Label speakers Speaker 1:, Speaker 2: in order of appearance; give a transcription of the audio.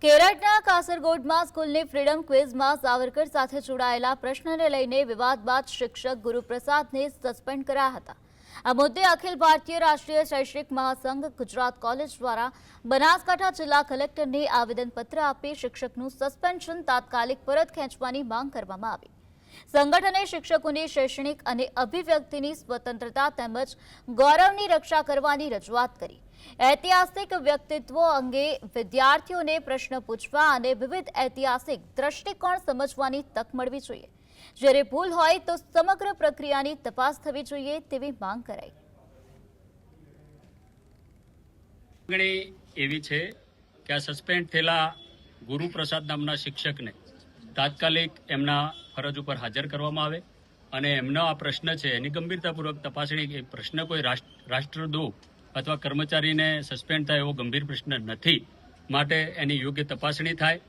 Speaker 1: કેરળના કાસરગોડમાં સ્કૂલની ફ્રીડમ ક્વિઝમાં સાવરકર સાથે જોડાયેલા પ્રશ્નને લઈને વિવાદ બાદ શિક્ષક ગુરુપ્રસાદને સસ્પેન્ડ કરાયા હતા। આ મુદ્દે અખિલ ભારતીય રાષ્ટ્રીય શૈક્ષિક મહાસંઘ ગુજરાત કોલેજ દ્વારા બનાસકાંઠા જિલ્લા કલેક્ટરને આવેદનપત્ર આપી શિક્ષકનું સસ્પેન્શન તાત્કાલિક પરત ખેંચવાની માંગ કરવામાં આવી। સંગઠને શિક્ષકોની શૈક્ષણિક અને અભિવ્યક્તિની સ્વતંત્રતા તેમજ ગૌરવની રક્ષા કરવાની રજૂઆત કરી। ઐતિહાસિક વ્યક્તિત્વો અંગે વિદ્યાર્થીઓને પ્રશ્ન પૂછવા અને વિવિધ ઐતિહાસિક દ્રષ્ટિકોણ સમજવાની તક મળવી જોઈએ। જ્યારે ભૂલ હોય તો સમગ્ર પ્રક્રિયાની તપાસ થવી જોઈએ તેવી માંગ કરાઈ।
Speaker 2: એવી છે કે આ સસ્પેન્ડ થયેલા ગુરુપ્રસાદ નામના શિક્ષકને તાત્કાલિક એમના ફરજ ઉપર હાજર કરવામાં આવે અને એમનો આ પ્રશ્ન છે એની ગંભીરતાપૂર્વક તપાસણી। પ્રશ્ન કોઈ રાષ્ટ્રદ્રોહ અથવા કર્મચારીને સસ્પેન્ડ થાય એવો ગંભીર પ્રશ્ન નથી, માટે એની યોગ્ય તપાસણી થાય